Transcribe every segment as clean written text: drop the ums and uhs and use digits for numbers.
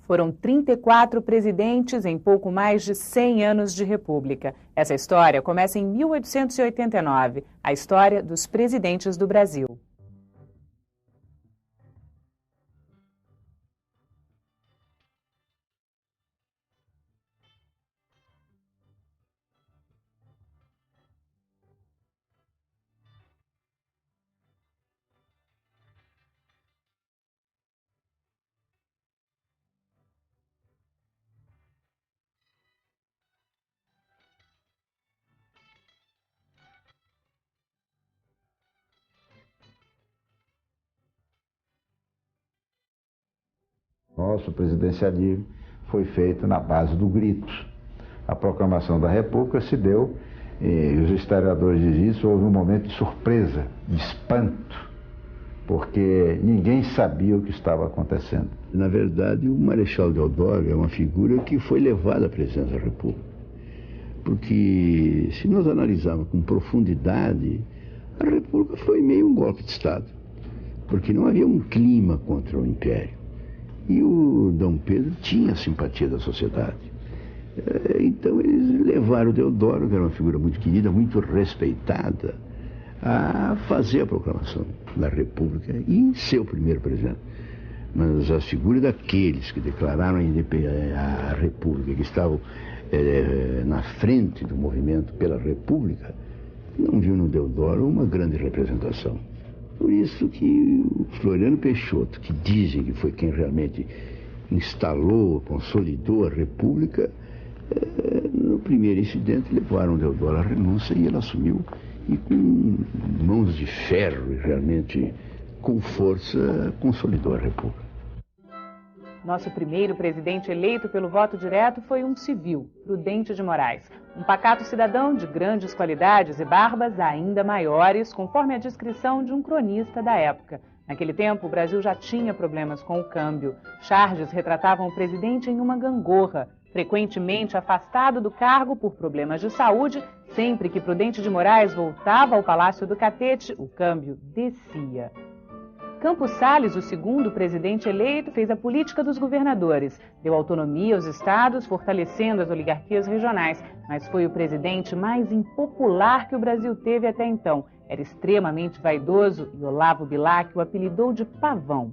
Foram 34 presidentes em pouco mais de 100 anos de república. Essa história começa em 1889, a história dos presidentes do Brasil. Nosso presidencialismo foi feito na base do grito. A proclamação da República se deu, e os historiadores dizem isso, houve um momento de surpresa, de espanto, porque ninguém sabia o que estava acontecendo. Na verdade, o Marechal Deodoro é uma figura que foi levada à presidência da República. Porque, se nós analisarmos com profundidade, a República foi meio um golpe de Estado, porque não havia um clima contra o Império. E o Dom Pedro tinha a simpatia da sociedade. Então eles levaram o Deodoro, que era uma figura muito querida, muito respeitada, a fazer a proclamação da República e ser o primeiro presidente. Mas as figuras daqueles que declararam a República, que estavam na frente do movimento pela República, não viu no Deodoro uma grande representação. Por isso que o Floriano Peixoto, que dizem que foi quem realmente instalou, consolidou a República, no primeiro incidente levaram o Deodoro à renúncia e ele assumiu, e com mãos de ferro e realmente com força consolidou a República. Nosso primeiro presidente eleito pelo voto direto foi um civil, Prudente de Moraes. Um pacato cidadão de grandes qualidades e barbas ainda maiores, conforme a descrição de um cronista da época. Naquele tempo, o Brasil já tinha problemas com o câmbio. Charges retratavam o presidente em uma gangorra, frequentemente afastado do cargo por problemas de saúde. Sempre que Prudente de Moraes voltava ao Palácio do Catete, o câmbio descia. Campos Salles, o segundo presidente eleito, fez a política dos governadores, deu autonomia aos estados, fortalecendo as oligarquias regionais, mas foi o presidente mais impopular que o Brasil teve até então. Era extremamente vaidoso e Olavo Bilac o apelidou de Pavão.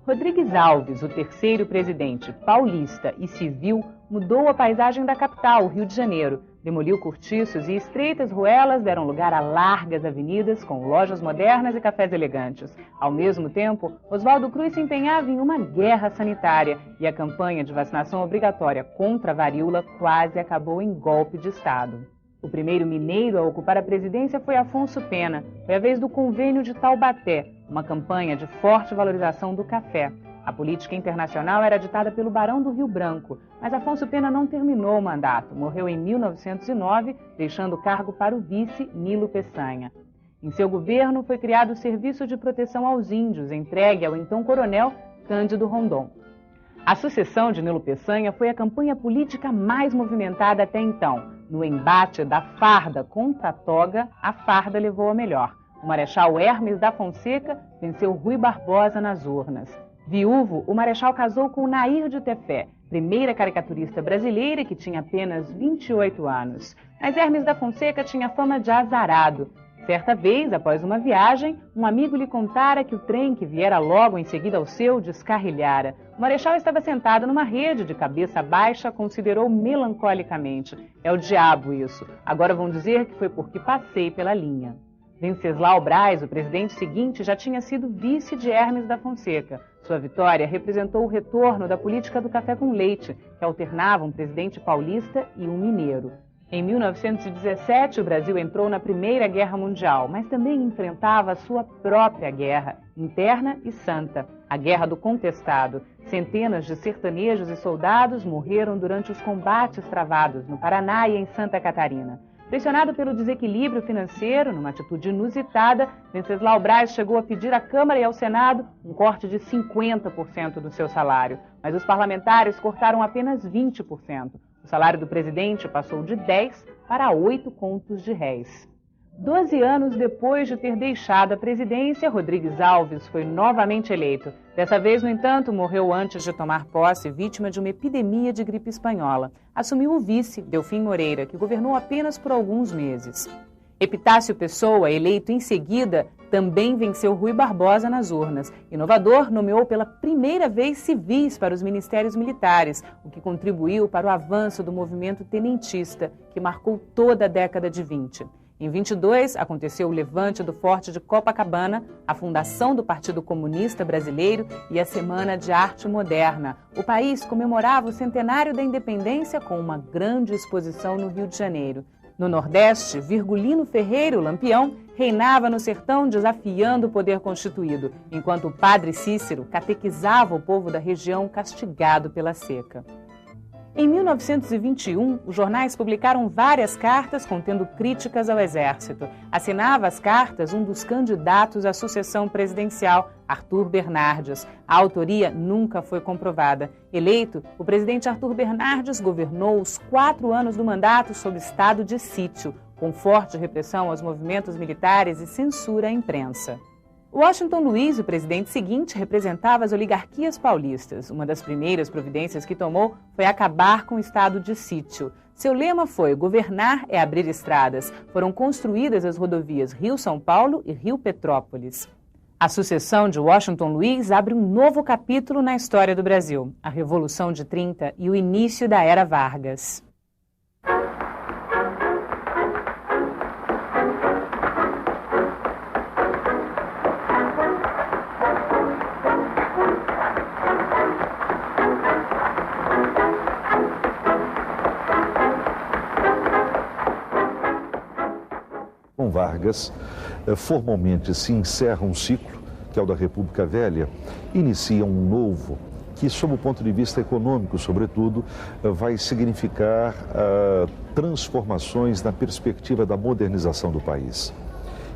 Rodrigues Alves, o terceiro presidente paulista e civil, mudou a paisagem da capital, o Rio de Janeiro. Demoliu cortiços e estreitas ruelas deram lugar a largas avenidas com lojas modernas e cafés elegantes. Ao mesmo tempo, Oswaldo Cruz se empenhava em uma guerra sanitária e a campanha de vacinação obrigatória contra a varíola quase acabou em golpe de Estado. O primeiro mineiro a ocupar a presidência foi Afonso Pena. Foi a vez do Convênio de Taubaté, uma campanha de forte valorização do café. A política internacional era ditada pelo Barão do Rio Branco, mas Afonso Pena não terminou o mandato. Morreu em 1909, deixando o cargo para o vice Nilo Peçanha. Em seu governo foi criado o Serviço de Proteção aos Índios, entregue ao então coronel Cândido Rondon. A sucessão de Nilo Peçanha foi a campanha política mais movimentada até então. No embate da farda contra a toga, a farda levou a melhor. O Marechal Hermes da Fonseca venceu Rui Barbosa nas urnas. Viúvo, o Marechal casou com Nair de Tefé, primeira caricaturista brasileira que tinha apenas 28 anos. Mas Hermes da Fonseca tinha fama de azarado. Certa vez, após uma viagem, um amigo lhe contara que o trem que viera logo em seguida ao seu descarrilhara. O Marechal estava sentado numa rede, de cabeça baixa, considerou melancolicamente. É o diabo isso. Agora vão dizer que foi porque passei pela linha. Venceslau Braz, o presidente seguinte, já tinha sido vice de Hermes da Fonseca. Sua vitória representou o retorno da política do café com leite, que alternava um presidente paulista e um mineiro. Em 1917, o Brasil entrou na Primeira Guerra Mundial, mas também enfrentava a sua própria guerra, interna e santa, a Guerra do Contestado. Centenas de sertanejos e soldados morreram durante os combates travados no Paraná e em Santa Catarina. Pressionado pelo desequilíbrio financeiro, numa atitude inusitada, Venceslau Braz chegou a pedir à Câmara e ao Senado um corte de 50% do seu salário. Mas os parlamentares cortaram apenas 20%. O salário do presidente passou de 10 para 8 contos de réis. 12 anos depois de ter deixado a presidência, Rodrigues Alves foi novamente eleito. Dessa vez, no entanto, morreu antes de tomar posse, vítima de uma epidemia de gripe espanhola. Assumiu o vice, Delfim Moreira, que governou apenas por alguns meses. Epitácio Pessoa, eleito em seguida, também venceu Rui Barbosa nas urnas. Inovador, nomeou pela primeira vez civis para os ministérios militares, o que contribuiu para o avanço do movimento tenentista, que marcou toda a década de 20. Em 22, aconteceu o levante do Forte de Copacabana, a fundação do Partido Comunista Brasileiro e a Semana de Arte Moderna. O país comemorava o centenário da independência com uma grande exposição no Rio de Janeiro. No Nordeste, Virgulino Ferreira, o Lampião, reinava no sertão desafiando o poder constituído, enquanto o padre Cícero catequizava o povo da região castigado pela seca. Em 1921, os jornais publicaram várias cartas contendo críticas ao exército. Assinava as cartas um dos candidatos à sucessão presidencial, Arthur Bernardes. A autoria nunca foi comprovada. Eleito, o presidente Arthur Bernardes governou os 4 anos do mandato sob estado de sítio, com forte repressão aos movimentos militares e censura à imprensa. Washington Luiz, o presidente seguinte, representava as oligarquias paulistas. Uma das primeiras providências que tomou foi acabar com o estado de sítio. Seu lema foi: governar é abrir estradas. Foram construídas as rodovias Rio-São Paulo e Rio-Petrópolis. A sucessão de Washington Luiz abre um novo capítulo na história do Brasil, a Revolução de 30 e o início da Era Vargas. Com Vargas, formalmente se encerra um ciclo, que é o da República Velha, inicia um novo, que, sob o ponto de vista econômico, sobretudo, vai significar transformações na perspectiva da modernização do país.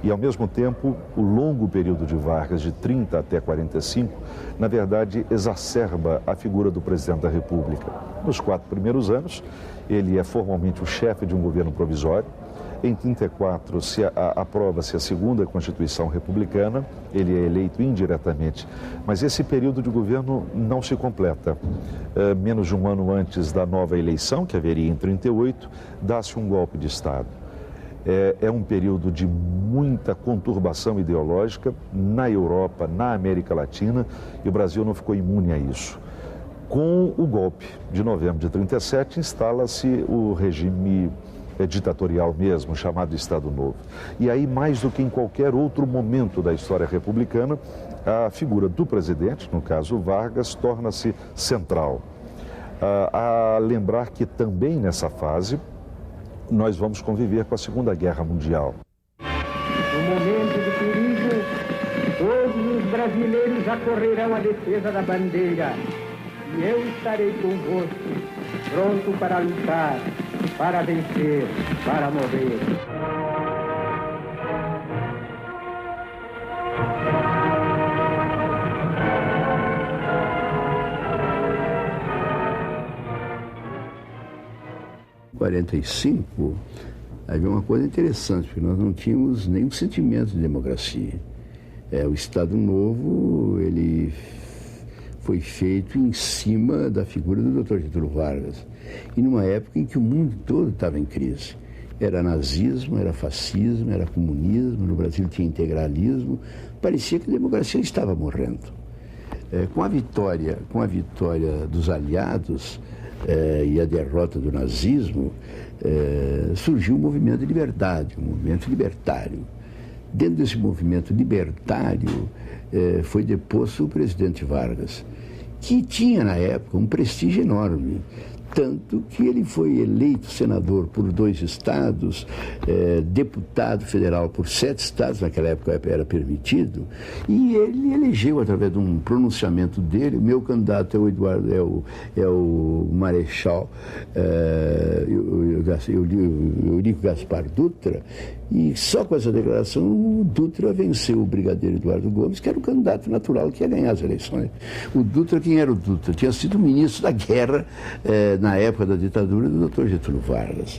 E, ao mesmo tempo, o longo período de Vargas, de 30 até 45, na verdade, exacerba a figura do presidente da República. Nos 4 primeiros anos, ele é formalmente o chefe de um governo provisório. Em 34, aprova-se a segunda Constituição Republicana, ele é eleito indiretamente, mas esse período de governo não se completa. Menos de um ano antes da nova eleição, que haveria em 38, dá-se um golpe de Estado. É um período de muita conturbação ideológica na Europa, na América Latina, e o Brasil não ficou imune a isso. Com o golpe de novembro de 37, instala-se o regime ditatorial mesmo, chamado Estado Novo. E aí, mais do que em qualquer outro momento da história republicana, a figura do presidente, no caso Vargas, torna-se central. A lembrar que também nessa fase nós vamos conviver com a Segunda Guerra Mundial. No momento do perigo, todos os brasileiros acorrerão à defesa da bandeira. E eu estarei convosco, pronto para lutar, para vencer, para morrer. Em 45, havia uma coisa interessante, porque nós não tínhamos nenhum sentimento de democracia. O Estado Novo, ele foi feito em cima da figura do Dr. Getúlio Vargas, e numa época em que o mundo todo estava em crise. Era nazismo, era fascismo, era comunismo, no Brasil tinha integralismo, parecia que a democracia estava morrendo. Com a vitória dos aliados e a derrota do nazismo, surgiu um movimento de liberdade, um movimento libertário. Dentro desse movimento libertário, foi deposto o presidente Vargas, que tinha na época um prestígio enorme, tanto que ele foi eleito senador por 2 estados, deputado federal por 7 estados, naquela época era permitido, e ele elegeu, através de um pronunciamento dele, o meu candidato é o Eduardo, é o Marechal Eurico Gaspar Dutra, e só com essa declaração o Dutra venceu o brigadeiro Eduardo Gomes, que era o candidato natural que ia ganhar as eleições. O Dutra, quem era o Dutra? Tinha sido ministro da guerra na época da ditadura do Dr. Getúlio Vargas.